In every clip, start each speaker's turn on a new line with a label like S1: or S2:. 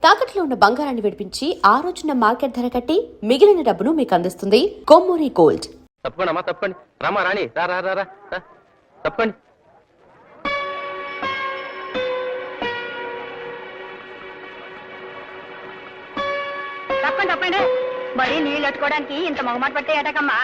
S1: తాకట్లో ఉన్న బంగారాన్ని విడిపించి ఆ రోజున మార్కెట్ ధర కట్టి మిగిలిన డబ్బును మీకు అందిస్తుంది కొమ్మూరి గోల్డ్.
S2: తప్పకుండా తప్పండి రామా రాణి రా రా రా రా తప్పండి.
S3: తప్పండి తప్పండి. మరి నీళ్ళు కట్టుకోవడానికి ఇంత మొగమాట పట్టే ఏటకమ్మా.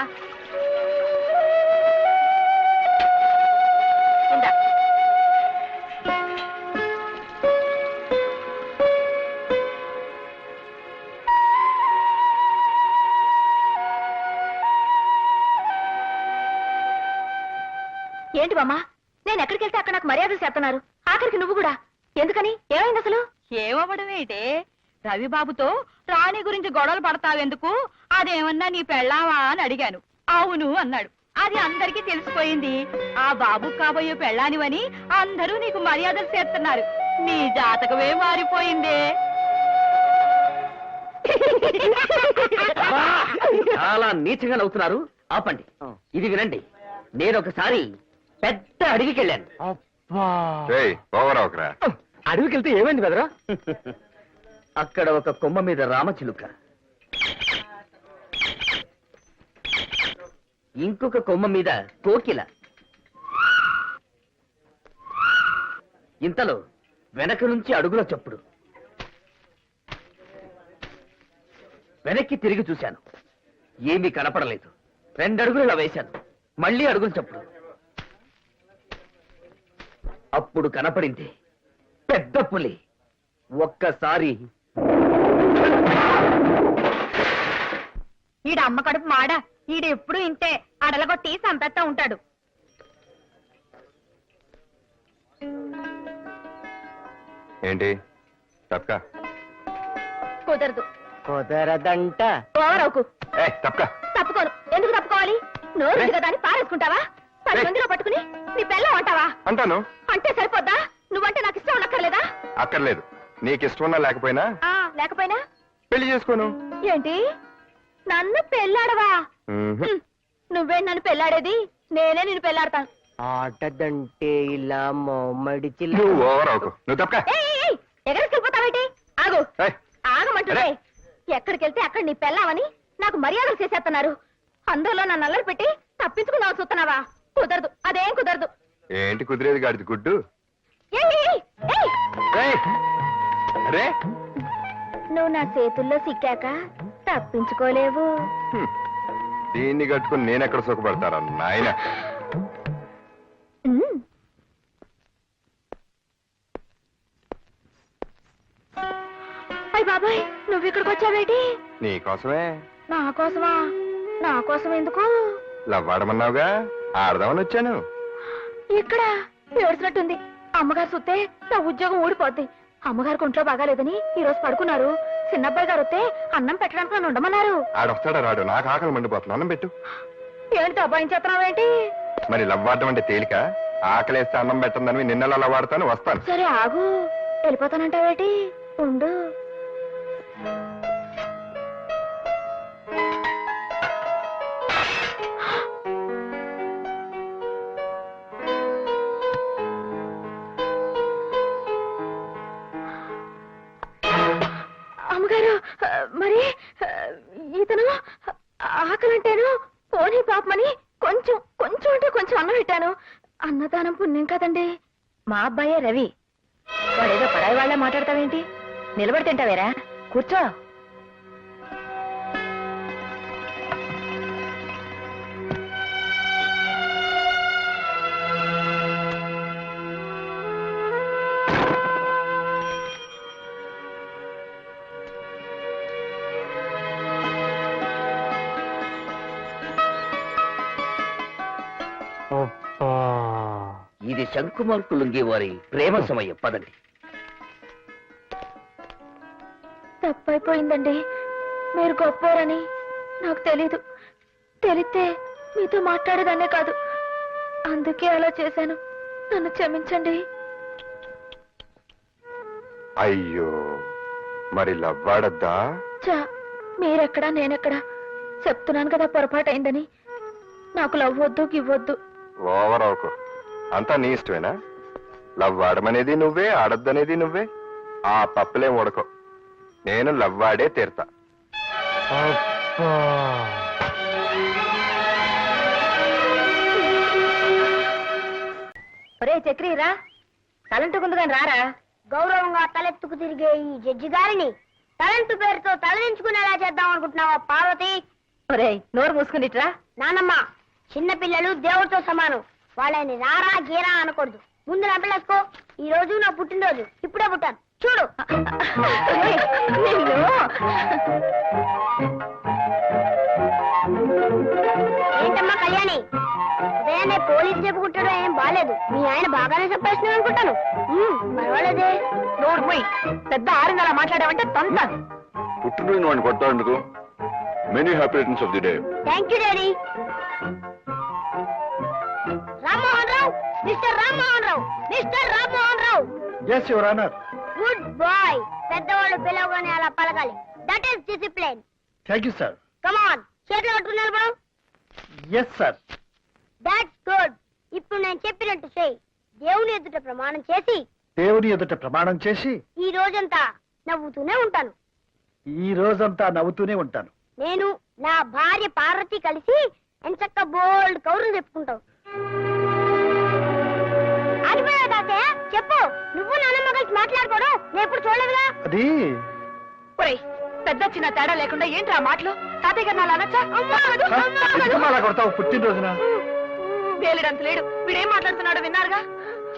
S3: ఏంటి బామ్మా, నేను ఎక్కడికి వెళ్తే అక్కడ నాకు మర్యాదలు చేస్తున్నారు, ఆఖరికి నువ్వు కూడా. ఎందుకని? ఏమైంది అసలు?
S4: ఏమవ్వడం ఏంటే, రవిబాబుతో రాణి గురించి గొడవలు పడతావెందుకు, అదేమన్నా నీ పెళ్ళావా అని అడిగాను. అవును అన్నాడు. అది అందరికీ తెలిసిపోయింది. ఆ బాబు కాబోయే పెళ్ళానివని అందరూ నీకు మర్యాదలు చేస్తున్నారు. నీ జాతకమే మారిపోయిందే.
S2: చాలా నీచంగా నవ్వుతున్నారు, ఆపండి. ఇది వినండి. నేను ఒకసారి పెద్ద అడవికి వెళ్ళాను. అడవికి వెళ్తే ఏమైంది బెదరా? అక్కడ ఒక కొమ్మ మీద రామచిలుక, ఇంకొక కొమ్మ మీద కోకిల. ఇంతలో వెనక నుంచి అడుగుల చప్పుడు. వెనక్కి తిరిగి చూశాను, ఏమీ కనపడలేదు. 2 అడుగులు ఇలా వేశాను, మళ్ళీ అడుగుల చప్పుడు. అప్పుడు కనపడింది పెద్ద పులి. ఒక్కసారి
S3: ఈడ అమ్మ కడుపు మాడ, ఈడ ఎప్పుడు ఇంతే అడలగొట్టి సంపెత్తా ఉంటాడు.
S5: ఏంటి తప్పక?
S3: కుదరదు.
S2: కుదరదంట.
S3: ఓవరవుకు.
S5: తప్పుకోను.
S3: ఎందుకు తప్పుకోవాలి? నోరు కదా అని పారేసుకుంటావా? 10 మందిలో పట్టుకుని నీ పెళ్ళం అంటావా?
S5: అంటాను.
S3: అంటే సరిపోద్దా? నువ్వంటే నాకు ఇష్టం ఉండక్కర్లేదా?
S5: అక్కర్లేదు. నీకు ఇష్టం ఉన్నా లేకపోయినా
S3: లేకపోయినా
S5: పెళ్లి చేసుకోను.
S3: ఏంటి, నన్ను పెళ్ళాడవా? నువ్వే నన్ను పెళ్ళాడేది, నేనే నిన్ను పెళ్ళాడతాను.
S2: ఆటదంటే ఇలా మడిచి
S5: నువ్వు ఓవర్ అవుకు. నువ్వు తప్పక.
S3: ఎగరేసుకెళ్ళిపోతావేంటి? ఆగు. ఆగమంటుండే. ఎక్కడికి వెళ్తే అక్కడ నీ పెళ్ళావని నాకు మర్యాదలు చేసేస్తున్నారు. అందరిలో నన్ను అల్లరి పెట్టి తప్పించుకున్నావు చూస్తున్నావా? కుదరదు, అదేం కుదరదు.
S5: ఏంటి కుదిరేది గాడిది గుడ్డు? రే,
S3: నువ్వు నా చేతుల్లో సిక్కాక తప్పించుకోలేవు.
S5: దీన్ని కట్టుకుని నేనెక్కడ సుఖపడతారా నాయన?
S3: అయ్య బాబాయ్, నువ్వు ఇక్కడికి వచ్చావేటి?
S5: నీకోసమే.
S3: నా కోసమా? నా కోసం ఎందుకు?
S5: లవ్వాడమన్నావుగా, ఆడదామని వచ్చాను.
S3: ఇక్కడ ఏడ్చినట్టుంది. అమ్మగారు చూస్తే నా ఉద్యోగం ఊడిపోద్ది. అమ్మగారికి ఒంట్లో బాగాలేదని ఈ రోజు పడుకున్నారు. చిన్నబ్బాయి గారు వస్తే అన్నం పెట్టడానికి నన్ను ఉండమన్నారు.
S5: ఆడొస్తాడా రాడు? నాకు ఆకలి మండిపోతున్నా, అన్నం పెట్టు.
S3: ఏంటి దబాయించేస్తున్నావేంటి?
S5: మరి లవ్వాడడం అంటే తేలిక? ఆకలేస్తే అన్నం పెట్టందని నిన్నలా లవ్వాడతాను, వస్తాను.
S3: సరే ఆగు. వెళ్ళిపోతానంటావేటి? ఉండు. అమ్మగారు, మరి ఇతను ఆకలంటేను పోనీ పాపమని కొంచెం కొంచెం అంటే కొంచెం అన్నం పెట్టాను. అన్నదానం పుణ్యం కదండి. మా అబ్బాయే రవి. వాడేదో పరాయి వాళ్ళే మాట్లాడతావేంటి? నిలబడి తింటావేరా? కూర్చో.
S2: ఇది శంకుమార్కు లుంగి వారి ప్రేమ సమయం. పదండి.
S3: తప్పైపోయిందండి. మీరు గొప్పోరని నాకు తెలీదు. తెలిస్తే మీతో మాట్లాడేదాన్నే కాదు. అందుకే అలా చేశాను. నన్ను క్షమించండి.
S5: అయ్యో, మరి లవ్వాడద్దా?
S3: మీరెక్కడా నేనెక్కడా? చెప్తున్నాను కదా పొరపాటైందని. నాకు లవ్ వద్దు, గివ్వద్దు.
S5: ఓవర్ అవుకు. అంతా నీ ఇష్టమేనా? లవ్వాడమనేది నువ్వే, ఆడద్దనేది నువ్వే. ఆ పప్పులేం ఉడకో. నేను లవ్వాడే తీరుతా.
S3: ఒరే చక్రీరా తలంటుకుంది కానీ రారా. గౌరవంగా తలెత్తుకు తిరిగే ఈ జడ్జి గారిని తలంటు పేరుతో తలదించుకునేలా చేద్దాం అనుకుంటున్నావా పార్వతి? ఒరే నోరు మూసుకునిట్రా. నానమ్మ, చిన్న పిల్లలు దేవుడితో సమానం, వాళ్ళని రారా గీరా అనకూడదు. ముందు నవ్వులేసుకో. ఈ రోజు నా పుట్టినరోజు, ఇప్పుడే పుట్టాను చూడు. ఏంటమ్మా కళ్యాణి, ఉదయాన్నే పోలీసు చెప్పుకుంటాడో ఏం బాలేదు. మీ ఆయన బాగానే సంపాదిస్తున్నాడు అనుకుంటాను. పర్వాలేదే. నోరు పోయి పెద్ద ఆరిందలా మాట్లాడావంటే తంతాను.
S5: పుట్టినరోజు వాడిని కొడతాందుకు. Many happy returns of the day.
S3: Thank you daddy. Rammohan Rao, mister Rammohan Rao, mister Rammohan Rao.
S6: Yes your honour.
S3: Good boy. పెద్దవాళ్ళు పిలవగానే అలా పలకాలి. That is discipline.
S6: Thank you sir.
S3: Come on, చేతులు కట్టుకుని నిలబడు.
S6: Yes sir.
S3: That's good. ఇప్పుడు నేను చెప్పినట్టు చెయ్యి. దేవుని ఎదుట ప్రమాణం చేసి,
S6: దేవుని ఎదుట ప్రమాణం చేసి
S3: ఈ రోజంతా నవ్వుతూనే ఉంటాను.
S6: ఈ రోజంతా నవ్వుతూనే ఉంటాను.
S3: నేను నా భార్య పార్వతి కలిసి ఎంచక్క బోల్డ్ కౌరులు చెప్పుకుంటావు. ఆగిపోయావు తాతయ్య, చెప్పు. నువ్వు నాన్నమ్మ కలిసి మాట్లాడుకోవడం నేను ఎప్పుడు చూడలేదుగా.
S6: అది
S4: పెద్ద చిన్న తేడా లేకుండా ఏంట్రా మాటలు? తాతయ్య గారు నాలా అనొచ్చా?
S6: ఎందుకమ్మా అలా కొడతావు పుట్టినరోజున?
S4: వేలిడంత లేడు. వీడేం మాట్లాడుతున్నాడో విన్నారుగా.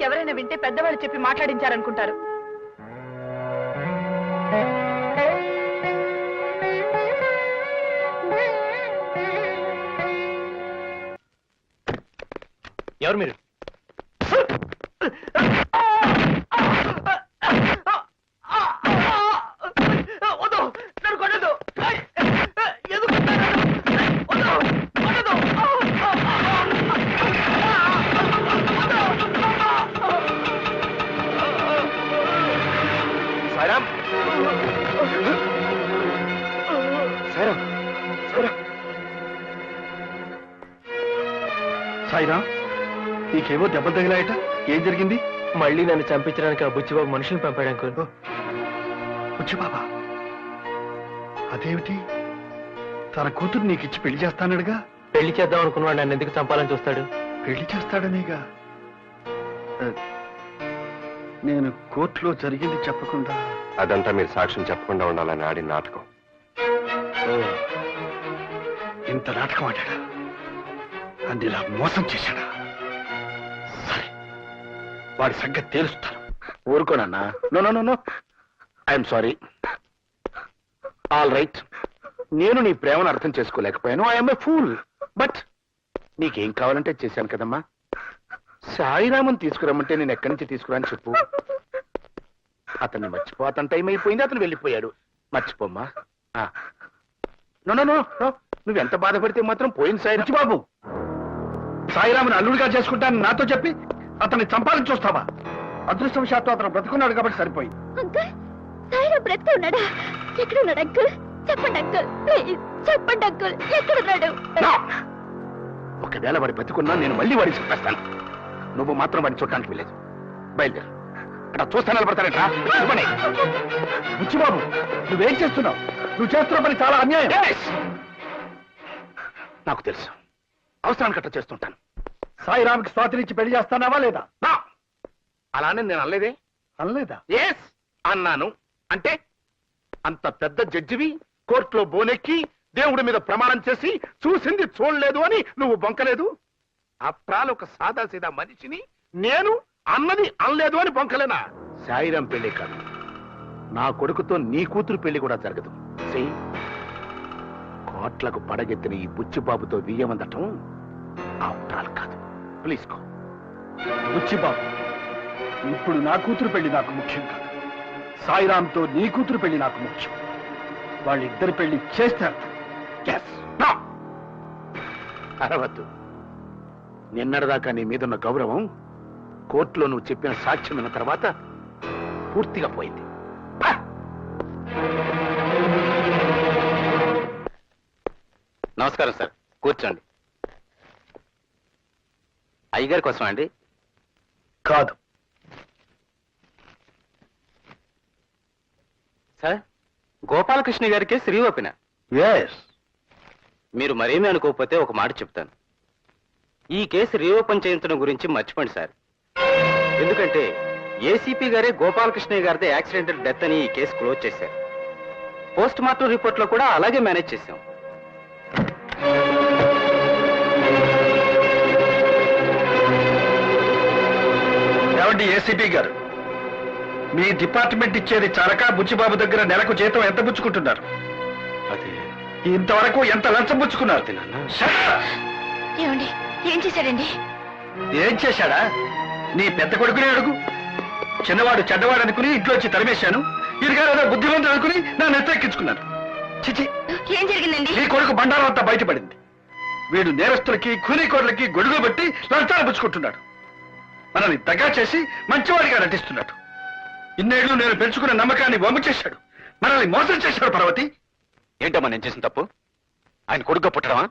S4: ఎవరైనా వింటే పెద్దవాళ్ళు చెప్పి మాట్లాడించారనుకుంటారు.
S2: ఎవరు మీరు?
S5: సాయిరామ్, సాయిరామ్,
S6: సాయిరామ్, నీకేవో దెబ్బలు తగిలాయట. ఏం జరిగింది?
S2: మళ్ళీ నన్ను చంపించడానికి ఆ బుచ్చిబాబు మనుషులు పంపాడు అంకుల్.
S6: వచ్చి బాబా, అదేమిటి? తన కూతురు నీకిచ్చి పెళ్లి చేస్తానడుగా.
S2: పెళ్లి చేద్దాం అనుకున్నాడు, నన్ను ఎందుకు చంపాలని చూస్తాడు?
S6: పెళ్లి చేస్తాడనేగా. నేను కోర్టులో జరిగింది చెప్పకుండా.
S5: అదంతా మీరు సాక్ష్యం చెప్పకుండా ఉండాలని ఆడిన నాటకం.
S6: ఇంత నాటకం ఆడాడా? అందులా మోసం చేశాడా? సరే, వాడి సంగతి తేలుస్తాను.
S7: ఊరుకోనన్నా. No no no no, I'm sorry. All right, నేను నీ ప్రేమను అర్థం చేసుకోలేకపోయాను. I'm a fool. బట్ నీకేం కావాలంటే చేశాను కదమ్మా. సాయిరామన్ తీసుకురమ్మంటే నేను ఎక్కడి నుంచి తీసుకురాని చెప్పు. అతన్ని మర్చిపోతాను, టైం అయిపోయింది, అతను వెళ్ళిపోయాడు. మర్చిపోమ్మా. నో నో నో నో, నువ్వెంత బాధపడితే మాత్రం పోయింది సాయి
S6: బాబు. సాయిరాముని అల్లుడిగా చేసుకుంటాను నాతో చెప్పి అతన్ని చంపాలని చూస్తావా? అదృష్టవశాత్తు అతను బ్రతుకున్నాడు కాబట్టి సరిపోయింది.
S3: అంకుల్, సాయిరాం బ్రతికి ఉన్నాడా? ఎక్కడున్నాడు అంకుల్? చెప్పండి అంకుల్, ప్లీజ్ చెప్పండి అంకుల్, ఎక్కడున్నాడు?
S7: ఒకవేళ వాడి బతుకున్నా నేను మళ్ళీ వాడిని చెప్పేస్తాను. నువ్వు మాత్రం వాడిని చూడటానికి వెళ్ళలేదు. బయలుదేరు. అక్కడ చూస్తా నిలబడతానంటా.
S6: బుచ్చిబాబు, నువ్వేం చేస్తున్నావు? నువ్వు చేస్తున్న పని చాలా అన్యాయం.
S7: నాకు తెలుసు, అవసరానికి అట్లా చేస్తుంటాను.
S6: సాయిరామ్కి స్వాతినిచ్చి పెళ్లి చేస్తానావా లేదా?
S7: అలానే నేను అనలేదే.
S6: అనలేదా?
S7: ఎస్ అన్నాను. అంటే అంత పెద్ద జడ్జివి కోర్టులో బోనెక్కి దేవుడి మీద ప్రమాణం చేసి చూసింది చూడలేదు అని నువ్వు బొంకలేదు. అప్రాలు ఒక సాదాసీదా మనిషిని నేను అన్నది అనలేదు అని బొంకలేనా? సాయిరాం పెళ్లి కాదు, నా కొడుకుతో నీ కూతురు పెళ్లి కూడా జరగదు. కోట్లకు పడగెత్తిన ఈ బుచ్చిబాబుతో వియ్యమందటం అప్రాలు కాదు. Please go.
S6: బుచ్చిబాబు, ఇప్పుడు నా కూతురు పెళ్లి నాకు ముఖ్యం కాదు. సాయిరాంతో నీ కూతురు పెళ్లి నాకు ముఖ్యం. వాళ్ళిద్దరి పెళ్లి చేస్తారు.
S7: అరవద్దు. నిన్నటిదాకా నీ మీదున్న గౌరవం కోర్టులో నువ్వు చెప్పిన సాక్ష్యం విన్న తర్వాత పూర్తిగా పోయింది.
S8: నమస్కారం సార్, కూర్చోండి. అయ్యగారి కోసం అండి?
S6: కాదు.
S8: సార్, గోపాలకృష్ణ గారికి శ్రీ ఓపెన.
S6: ఎస్.
S8: మీరు మరేమీ అనుకోకపోతే ఒక మాట చెప్తాను. ఈ కేసు రీఓపెన్ చేయించడం గురించి మర్చిపోండి సార్. ఎందుకంటే ఏసీపీ గారే గోపాలకృష్ణయ్య గారిదే యాక్సిడెంటల్ డెత్ అని ఈ కేసు క్లోజ్ చేశారు. పోస్ట్ మార్టం రిపోర్ట్ లో కూడా అలాగే మేనేజ్ చేశాం.
S6: ఏమండి ఏసీపీ గారు, మీ డిపార్ట్మెంట్ ఇచ్చేది చాలక బుచ్చిబాబు దగ్గర నెలకు జీతం ఎంత పుచ్చుకుంటున్నారు?
S7: అదే
S6: ఇంతవరకు ఎంత లంచం పుచ్చుకున్నారు? Shut up!
S3: ఏమండి ఏం చేశాడండి?
S6: ఏం చేశాడా? నీ పెద్ద కొడుకునే అడుగు. చిన్నవాడు చెడ్డవాడు అనుకుని ఇంట్లోంచి తరిమేశాను. ఇరుగారేదో బుద్ధిమంతుడు అనుకుని నా నెత్తెక్కించుకున్నాను. చిచి,
S3: ఏం జరిగిందండి?
S6: నీ కొడుకు బండారం అంతా బయటపడింది. వీడు నేరస్తులకి కూలీకోట్లకి గొడుగు పెట్టి లంచాలు పుచ్చుకుంటున్నాడు. మనల్ని దగ్గర చేసి మంచివాడిగా నటిస్తున్నాడు. ఇన్నేళ్లు నేను పెంచుకున్న నమ్మకాన్ని వమ్ము చేశాడు. మనల్ని మోసం చేశాడు. పార్వతి,
S8: ఏంటమ్మా నేను చేసిన తప్పు? ఆయన కొడుగ్గా పుట్టడమా?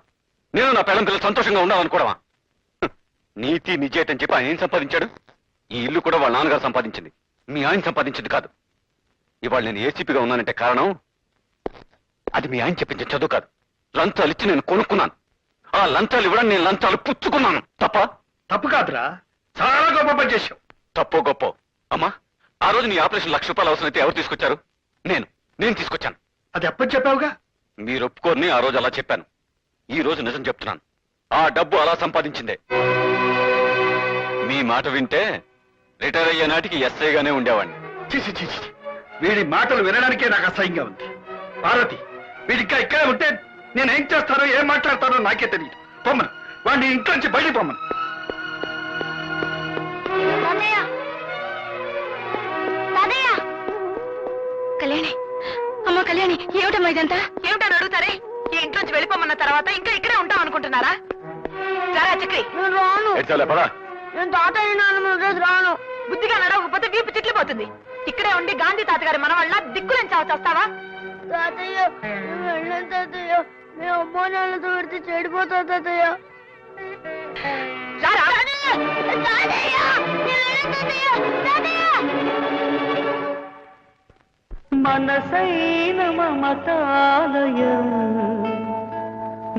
S8: నేను నా పిల్లల పిల్లలు సంతోషంగా ఉండాలనుకోవడమా? నీతి నిజేత అని చెప్పి ఆయన ఏం సంపాదించాడు? ఈ ఇల్లు కూడా వాళ్ళ నాన్నగారు సంపాదించింది, మీ ఆయన సంపాదించింది కాదు. ఇవాళ నేను ఏసీపీగా ఉన్నానంటే కారణం అది మీ ఆయన చెప్పించిన చదువు కాదు. లంచాలు ఇచ్చి నేను కొనుక్కున్నాను. ఆ లంచాలు ఇవ్వడం నేను లంచాలు పుచ్చుకున్నాను. తప్ప?
S6: తప్పు కాదురా, చాలా గొప్ప పని చేశావు.
S8: తప్పో గొప్ప అమ్మా, ఆ రోజు నీ ఆపరేషన్ ₹1,00,000 అవసరం అయితే ఎవరు తీసుకొచ్చారు? నేను తీసుకొచ్చాను.
S6: అది ఎప్పటి చెప్పావుగా?
S8: మీరు ఒప్పుకోని ఆ రోజు అలా చెప్పాను. ఈ రోజు నిజం చెప్తున్నాను. ఆ డబ్బు అలా సంపాదించిందే. మీ మాట వింటే రిటైర్ అయ్యే నాటికి ఎస్ఐగానే ఉండేవాడిని.
S6: చీచి చీచి, వీడి మాటలు వినడానికే నాకు అసహ్యంగా ఉంది. పార్వతి, వీడికా ఇక్కడే ఉంటే నేనేం చేస్తానో ఏం మాట్లాడతానో నాకే తెలియదు. పొమ్మను, వాడిని ఇంట్లోంచి బయటికి పొమ్మను.
S3: కళ్యాణి, అమ్మ కళ్యాణి, ఏమిటమ్మా ఇదంతా? ఏమిటని అడుగుతారే? ఈ ఇంట్లోంచి వెళ్ళిపోమన్న తర్వాత ఇంకా ఇక్కడే ఉంటాం అనుకుంటున్నారా? రారా చక్రి. రాను. నేను తాతయ్య నాన్న రాను. బుద్ధిగా నడవకపోతే వీపు చిట్లిపోతుంది. ఇక్కడే ఉండి గాంధీ తాతగారి మనవళ్ళ దిక్కులేని చావచ్చేస్తావా? తాతయ్య, వెళ్ళను తాతయ్య. మేము అమ్మో నాన్నతో పెడితే చెడిపోతా తాతయ్య.
S9: మనసైన మమతాలయం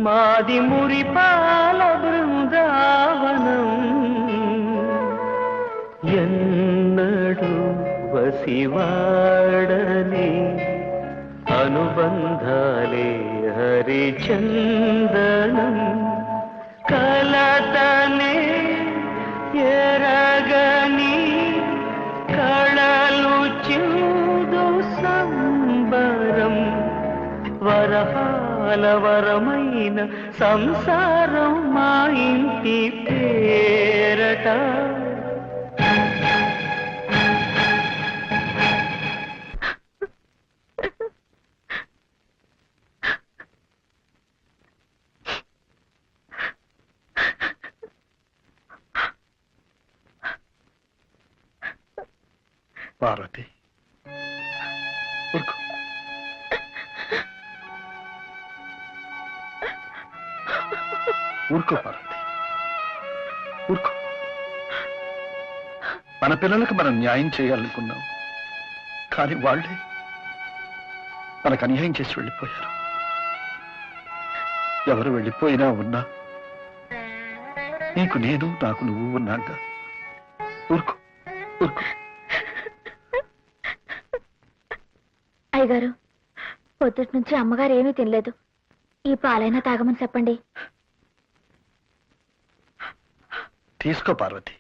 S9: మాది మురిపాల బృందావనం ఎన్నడు వసివాడని అనుబంధాలే హరిచందనం కలతనే ఎరగని కళలు చూడు సంబరం వరహాల వరమైన సంసారం మా ఇంటి పేరట
S6: పార్వతి, ఊరుకో. ఊరుకో పార్వతి, ఊరుకో. మన పిల్లలకు మనం న్యాయం చేయాలనుకున్నాం, కానీ వాళ్ళే మనకు అన్యాయం చేసి వెళ్ళిపోయారు. ఎవరు వెళ్ళిపోయినా ఉన్నా నీకు నేను, నాకు నువ్వు ఉన్నాగా. ఊరుకో, ఊరుకో.
S3: అయ్యగారు, పొద్దుటి నుంచి అమ్మగారు ఏమీ తినలేదు. ఈ పాలైనా తాగమని చెప్పండి.
S6: తీసుకో పార్వతి.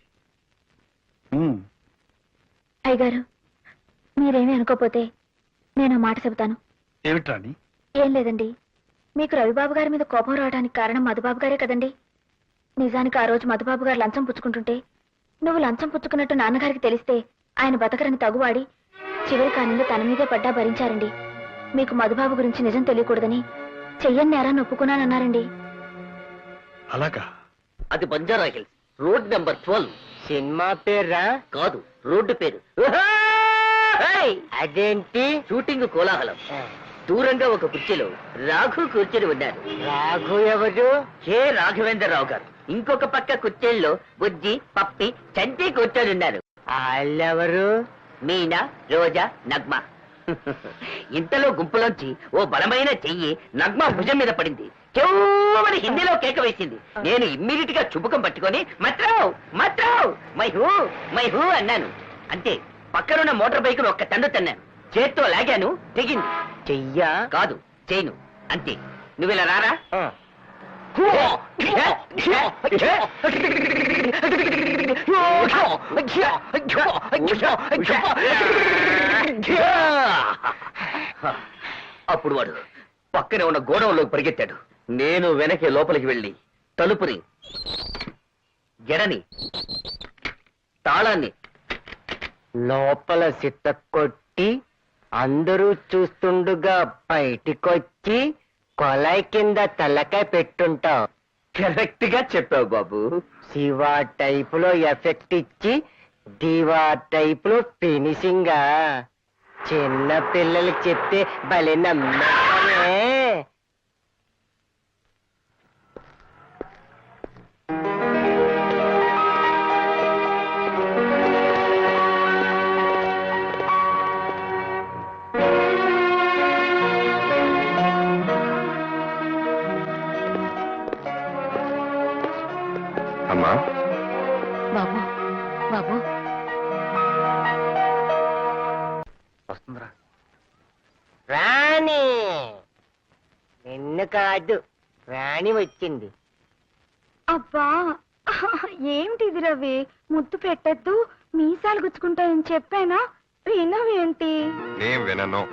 S3: అయ్యగారు, మీరేమీ అనుకోపోతే నేను మాట చెబుతాను.
S6: ఏమిట్రాని?
S3: ఏం లేదండి, మీకు రవిబాబు గారి మీద కోపం రావడానికి కారణం మధుబాబు గారే కదండి. నిజానికి ఆ రోజు మధుబాబు గారు లంచం పుచ్చుకుంటుంటే నువ్వు లంచం పుచ్చుకున్నట్టు నాన్నగారికి తెలిస్తే ఆయన బతకరని తగువాడి చివరి కాలంలో తన మీదే పడ్డా భరించారండి. మీకు మధుబాబు గురించి నిజం తెలియకూడదని చెయ్యని నేరాన్ని ఒప్పుకున్నానన్నారండి.
S6: అలాగా?
S2: అది Banjara hills, road number 12.
S9: Cinema పేరా?
S2: కాదు, రోడ్డు పేరు.
S9: అదేంటి?
S2: షూటింగ్ కోలాహలం. దూరంగా ఒక కుర్చీలో రాఘు కూర్చొని ఉన్నారు.
S9: రాఘు ఎవరు?
S2: కె రాఘవేంద్రరావు గారు. ఇంకొక పక్క కుర్చీల్లో బుజ్జి, పప్పి, చంటి కూర్చొని ఉన్నారు.
S9: వాళ్ళెవరు?
S2: మీనా, రోజా, నగ్మ. ఇంతలో గుంపులోంచి ఓ బలమైన చెయ్యి నగ్మ భుజం మీద పడింది. చెవుమని హిందీలో కేక వేసింది. నేను ఇమ్మీడియట్ గా చుబుకం పట్టుకొని మత్రావ్ మత్రావ్ మైహూ అన్నాను. అంతే, పక్కనున్న మోటార్ బైక్ ఒక్క తండు తన్నాను. చేత్తో లాగాను, తెగింది.
S9: చెయ్యా
S2: కాదు, చేయను. అంతే. నువ్విలా రారా. అప్పుడు వాడు పక్కనే ఉన్న గోడౌన్లోకి పరిగెత్తాడు. నేను వెనకే లోపలికి వెళ్ళి తలుపుని, గెడని, తాళాన్ని
S9: లోపల సిట్ట కొట్టి అందరూ చూస్తుండగా బయటికొచ్చి కొలాయి కింద తలకాయ పెట్టుంటావు.
S2: కరెక్ట్ గా చెప్పావు బాబు.
S9: శివ టైప్ లో ఎఫెక్ట్ ఇచ్చి దివా టైప్ లో ఫినిషింగ్. చిన్న పిల్లలకి చెప్తే భలే నమ్మకమే.
S5: అమ్మా,
S3: బాబు బాబు
S7: వస్తుందిరా.
S9: రాణి నిన్ను కాదు, రాణి వచ్చింది.
S3: అబ్బా ఏమిటిది రవి? ముద్దు పెట్టద్దు, మీసాలు గుచ్చుకుంటాయని చెప్పానా? వినవేంటి?
S5: నేను వినను.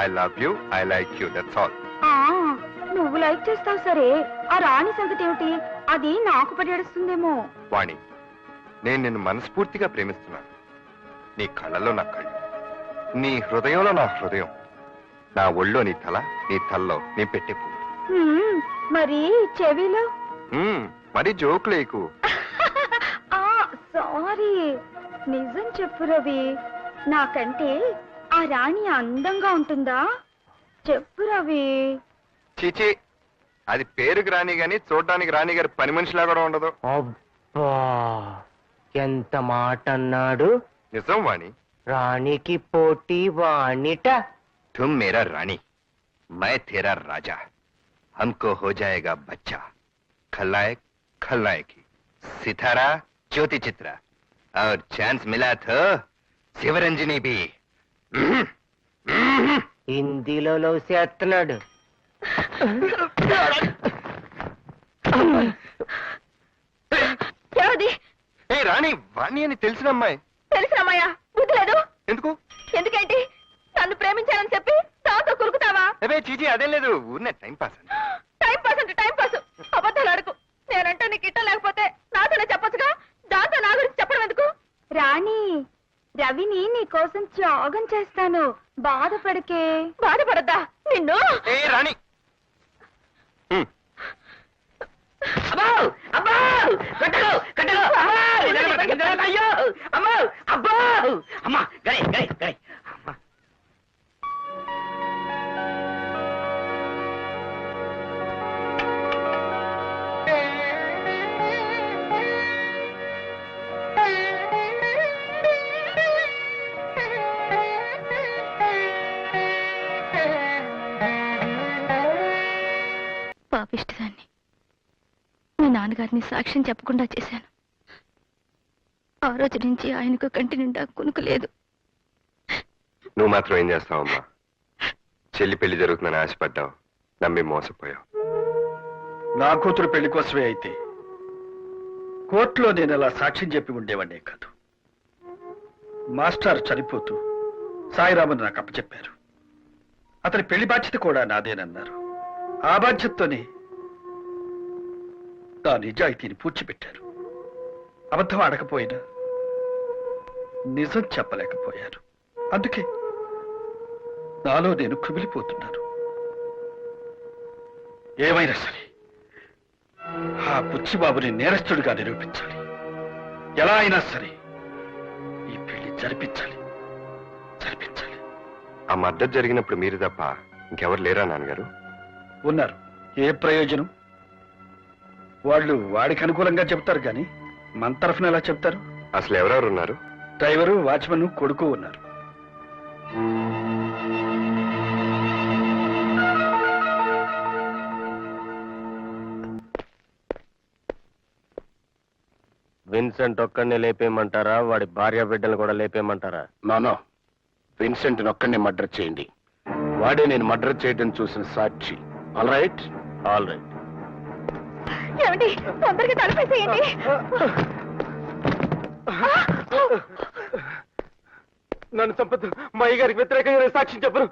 S5: I love you, I like you, that's all.
S3: ఆ, నువ్వు లైక్ చేస్తావు సరే, ఆ రాణి సంగతి ఏమిటి? అది నాకు పడేస్తుందేమో.
S5: వాణి, నేను నిన్ను మనస్ఫూర్తిగా ప్రేమిస్తున్నాను. నీ కళ్ళలో నా కళ్ళు, నీ హృదయంలో నా హృదయం, నా ఒళ్ళో నీ తల, నీ తల్లో నీ పెట్టే పువ్వు.
S3: మరి చెవిలో?
S5: మరి జోకులేకు.
S3: ఆ సారీ, నిజం చెప్పు రవి, నాకంటే ఆ రాణి అందంగా ఉంటుందా? చెప్పు రవి.
S5: చీచి, అది పేరుకి రాని గాని చూడటానికి రాణి గారి పని మనిషిలా కూడా ఉండదు.
S9: అబ్బా ఎంత మాట అన్నాడు.
S5: నిజం వాణి.
S9: రాణికి పోటీ వాణిట.
S5: तुम मेरा रानी, मैं तेरा राजा, हमको हो जाएगा बच्चा. खलनायक खलनायकी, सितारा ज्योति चित्रा, और चांस मिला तो शिवरंजनी भी.
S9: హిందీలో లవ్ చేస్తున్నాడు.
S3: ఎవరిది?
S5: ఏ రాణి, వాణి అని తెలిసిన అమ్మాయి.
S3: తెలుసమ్మయ్యా, బుద్ధి లేదు.
S5: ఎందుకు?
S3: ఎందుకేంటి? నన్ను ప్రేమించానని చెప్పి నాతో కురుకుతావా?
S5: అదే చీచి, అదేం లేదు, ఊరినే టైం పాస్ అని.
S3: టైం పాస్ అంటే టైం పాస్. అబద్ధాలు అడుగు. నేనంటే నీకు ఇట్టం లేకపోతే నాతోనే చెప్పొచ్చుగా, దాంతో నా గురించి చెప్పడం ఎందుకు? రాణి, రవిని నీ కోసం త్యాగం చేస్తాను, బాధపడకే. బాధపడద్దా నిన్ను?
S5: ఏ రాణి,
S2: అమ్మో అమ్మో కట్టలు కట్టలు అయ్యో అమ్మో అబ్బో అమ్మా గడే గడే గడే అమ్మా.
S3: పాపిష్టిదాన్ని, మీ నాన్నగారిని సాక్ష్యం చెప్పకుండా చేశాను. ఆ రోజు నుంచి ఆయనకు కంటి నిండా కునుకు లేదు.
S5: నువ్వు మాత్రం ఏం చేస్తావమ్మా? చెల్లి పెళ్లి జరుగుతుందని ఆశపడ్డావు, నమ్మి మోసపోయావు.
S6: నా కూతురు పెళ్లి కోసమే అయితే కోర్టులో నేను అలా సాక్ష్యం చెప్పి ఉండేవాడినే కాదు. మాస్టర్ చనిపోతూ సాయిరామన్ నాకు అప్పచెప్పారు. అతని పెళ్లి బాధ్యత కూడా నాదేనన్నారు. ఆ బాధ్యతతోనే నా నిజాయితీని పూడ్చిపెట్టారు. అబద్ధం ఆడకపోయినా నిజం చెప్పలేకపోయారు. అందుకే నాలో నేను కుమిలిపోతున్నాను. ఏమైనా సరే ఆ బుచ్చిబాబుని నేరస్తుడిగా నిరూపించాలి. ఎలా అయినా సరే ఈ పెళ్లి జరిపించాలి.
S5: ఆ మద్దతు జరిగినప్పుడు మీరు తప్ప ఇంకెవరు లేరా నాన్నగారు?
S6: ఉన్నారు. ఏ ప్రయోజనం? వాళ్ళు వాడికి అనుకూలంగా చెప్తారు కానీ మన తరఫున ఎలా చెప్తారు?
S5: అసలు ఎవరెవరు ఉన్నారు?
S6: డ్రైవరు, వాచ్మన్, కొడుకు ఉన్నారు.
S9: విన్సెంట్ ఒక్కడిని లేపేయమంటారా వాడి భార్య బిడ్డలు కూడా లేపేయమంటారా?
S7: నో విన్సెంట్ ఒక్కడిని మర్డర్ చేయండి. వాడే నేను మర్డర్ చేయడం చూసిన సాక్షి. All right.
S3: ఏమండి తొందరగా తలపేసేయండి.
S9: నన్ను చంపద్దు. మా అయ్య గారికి వ్యతిరేకంగా నేను సాక్ష్యం చెప్పను.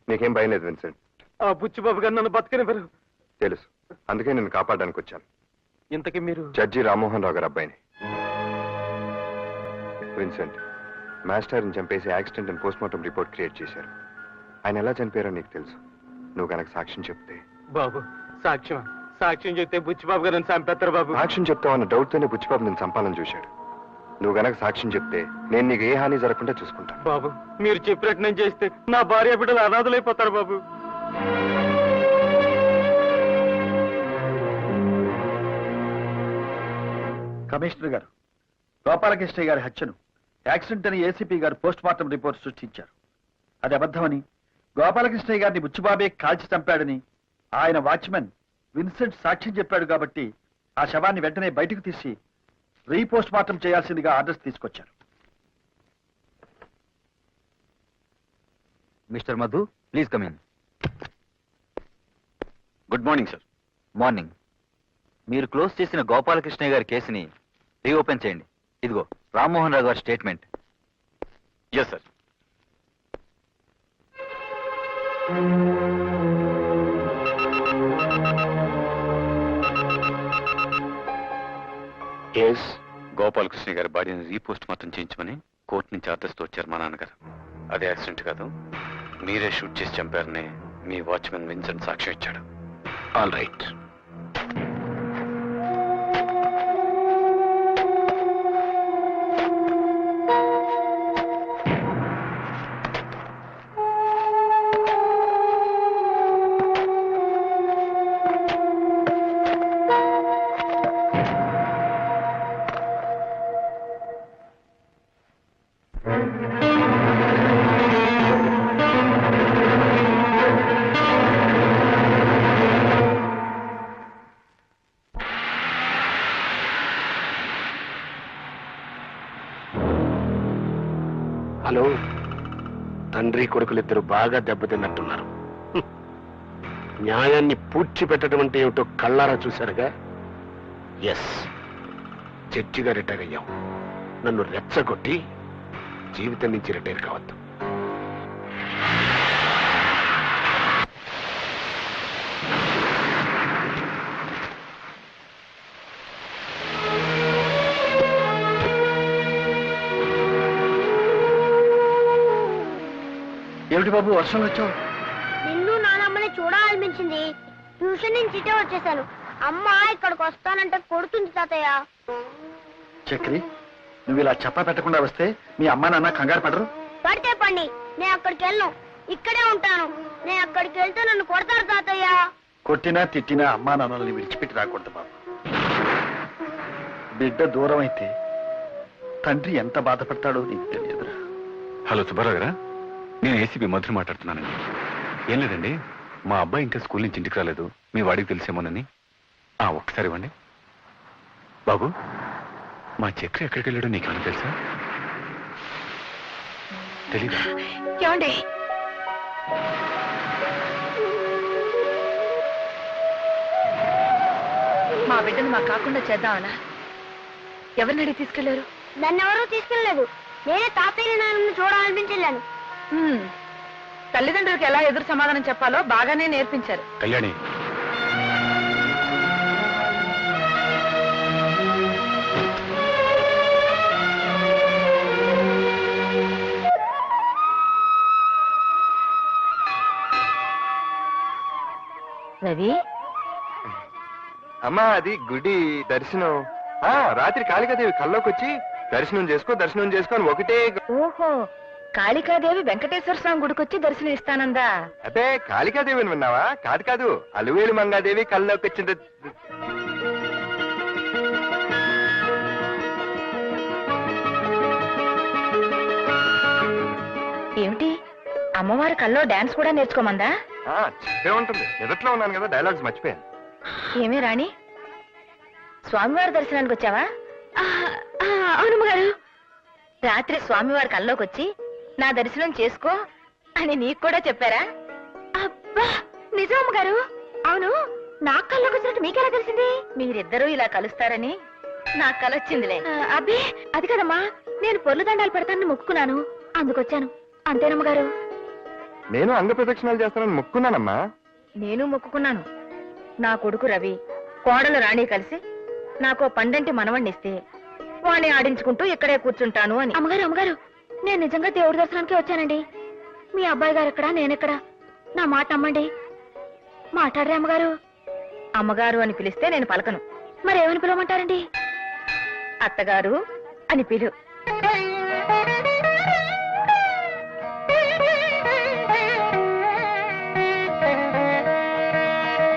S5: నీకేం భయం లేదు విన్సెంట్.
S9: ఆ బుచ్చిబాబు గారు నన్ను బతకనివ్వరు.
S5: తెలుసు, అందుకే నేను కాపాడడానికి వచ్చాను.
S9: ఇంతకీ మీరు?
S5: జడ్జి రామ్మోహన్ రావు గారు అబ్బాయిని. విన్సెంట్ మాస్టర్ని చంపేసి యాక్సిడెంట్ అని పోస్ట్మార్టం రిపోర్ట్ క్రియేట్ చేశారు. ఆయన ఎలా చనిపోయారో నీకు తెలుసు. నువ్వు కనుక సాక్ష్యం చెప్తే.
S9: బాబు సాక్ష్యం చెప్తే బుచ్చిబాబు గారు చంపేస్తారు బాబు.
S5: సాక్ష్యం చెప్తావన్న డౌట్తోనే బుచ్చిబాబు నేను చంపాలని చూశాడు. నువ్వు గనక సాక్ష్యం చెప్తే నేను నీకు ఏ హాని జరగకుండా చూసుకుంటా.
S9: బాబు మీరు చెప్పినట్టు నేను చేస్తే నా భార్య బిడ్డలు అనాథలైపోతారు బాబు.
S6: కమిషనర్ గారు, గోపాలకృష్ణ గారి హత్యను యాక్సిడెంట్ అని ఏసీపీ గారు పోస్ట్ మార్టం రిపోర్ట్ సృష్టించారు. అది అబద్ధమని, గోపాలకృష్ణ గారిని బుచ్చిబాబే కాల్చి చంపాడని ఆయన వాచ్మెన్ విన్సెంట్ సాక్ష్యం చెప్పాడు. కాబట్టి ఆ శవాన్ని వెంటనే బయటకు తీసి రీపోస్ట్ మార్టం చేయాల్సిందిగా ఆర్డర్స్ తీసుకొచ్చారు.
S10: Mister Madhu, please come in.
S8: Good morning sir.
S10: Morning. మీరు క్లోజ్ చేసిన గోపాలకృష్ణ గారి కేసుని రీఓపెన్ చేయండి. ఇదిగో రామ్మోహన్ రావు గారి స్టేట్మెంట్.
S8: Yes sir. గోపాలకృష్ణ గారి బాడీని రీపోస్ట్ మార్టం చేయించమని కోర్టు నుంచి ఆర్డర్స్తో వచ్చారు మా నాన్నగారు. అదే యాక్సిడెంట్ కాదు, మీరే షూట్ చేసి చంపారని మీ వాచ్మెన్ విన్సెంట్ సాక్ష్యం ఇచ్చాడు.
S7: All right. హలో, తండ్రి కొడుకులిద్దరు బాగా దెబ్బతిన్నట్టున్నారు. న్యాయాన్ని పూడ్చిపెట్టడం అంటే ఏమిటో కళ్ళారా చూశారుగా. ఎస్, జడ్జిగా రిటైర్ అయ్యాం. నన్ను రెచ్చగొట్టి జీవితం నుంచి రిటైర్ కావద్దు.
S6: ఏమిటి బాబు వర్షం వచ్చావు?
S3: నిన్ను నానమ్మని చూడాలనిపించింది. ట్యూషన్ నుంచి ఇటే వచ్చేసాను. అమ్మ ఇక్కడికి వస్తానంటే కొడుతుంది తాతయ్య.
S6: చక్రి, నువ్వు ఇలా చెప్పా పెట్టకుండా వస్తే మీ అమ్మా నాన్న కంగారు పడరు?
S3: పడితే పండి, నేను అక్కడికి వెళ్ళను, ఇక్కడే ఉంటాను. నేను అక్కడికి వెళ్తే నన్ను కొడతారు తాతయ్య.
S6: కొట్టినా తిట్టినా అమ్మా నాన్నల్ని విడిచిపెట్టి రాకూడదు బాబు. బిడ్డ దూరం అయితే తండ్రి ఎంత బాధపడతాడో నీకు తెలియదురా.
S8: హలో సుబ్బారావు గారా, నేను ఏసీపీ మధురు మాట్లాడుతున్నానండి. ఏం లేదండి, మా అబ్బాయి ఇంకా స్కూల్ నుంచి ఇంటికి రాలేదు. మీ వాడికి తెలిసేమోనని. ఒక్కసారి ఇవ్వండి. బాబు, మా చక్రి ఎక్కడికి వెళ్ళాడో నీకేమైనా తెలుసా? తెలీదా?
S3: ఏమండి,
S4: మా బిడ్డను మాకు కాకుండా చేద్దామనా? ఎవరిని అడిగి తీసుకెళ్లారు?
S3: నన్ను ఎవరూ తీసుకెళ్ళలేదు. నేనే తాతయ్య నాన్నను చూడాలనిపించలేను.
S4: తల్లిదండ్రులకు ఎలా ఎదురు సమాధానం చెప్పాలో బాగానే నేర్పించారు.
S8: కళ్యాణి,
S3: రవి,
S5: అమ్మా అది గుడి దర్శనం. రాత్రి కాళికాదేవి కల్లోకి వచ్చి దర్శనం చేసుకో అని ఒకటే.
S4: ఓహో, కాళికాదేవి వెంకటేశ్వర స్వామి గుడికొచ్చి దర్శనం ఇస్తానందా?
S5: అదే కాళికాదేవిని విన్నావా? కాదు, అలువేలు మంగాదేవి కల్లోకి వచ్చింది.
S4: ఏమిటి, అమ్మ
S3: అమ్మవారి కల్లో డాన్స్ కూడా నేర్చుకోమందా?
S5: చెప్పే ఉంటుంది, ఎదుట్లో ఉన్నాను కదా, డైలాగ్స్ మర్చిపోయాను.
S3: ఏమే రాణి, స్వామివారి దర్శనానికి వచ్చావా? అవునమ్మగారు. రాత్రి స్వామివారి కల్లోకి వచ్చి నా దర్శనం చేసుకో అని నీకు కూడా చెప్పారా? అబ్బా నిజం అమ్మగారు. అవును, నా కల్లోకి వచ్చినట్టు మీకెలా తెలిసింది? మీరిద్దరూ ఇలా కలుస్తారని నాకు కల వచ్చిందిలే. అబ్బే అది కదమ్మా, నేను పొర్లు దండాలు పెడతానని మొక్కుకున్నాను, అందుకొచ్చాను. అంతేనమ్మగారు.
S5: నేను అంగ ప్రదక్షిణాలు చేస్తానని మొక్కున్నానమ్మా.
S3: నేను మొక్కుకున్నాను. నా కొడుకు రవి, కోడలు రాణి కలిసి నాకు పండంటి మనవణ్ణిస్తే వాణ్ణి ఆడించుకుంటూ ఇక్కడే కూర్చుంటాను అని. అమ్మగారు అమ్మగారు, నేను నిజంగా దేవుడి దర్శనానికి వచ్చానండి. మీ అబ్బాయి గారు ఎక్కడా, నేనెక్కడా? నా మాట నమ్మండి. మాట్లాడరే అమ్మగారు. అమ్మగారు అని పిలిస్తే నేను పలకను. మరేమని పిలవమంటారండి? అత్తగారు అని పిలు.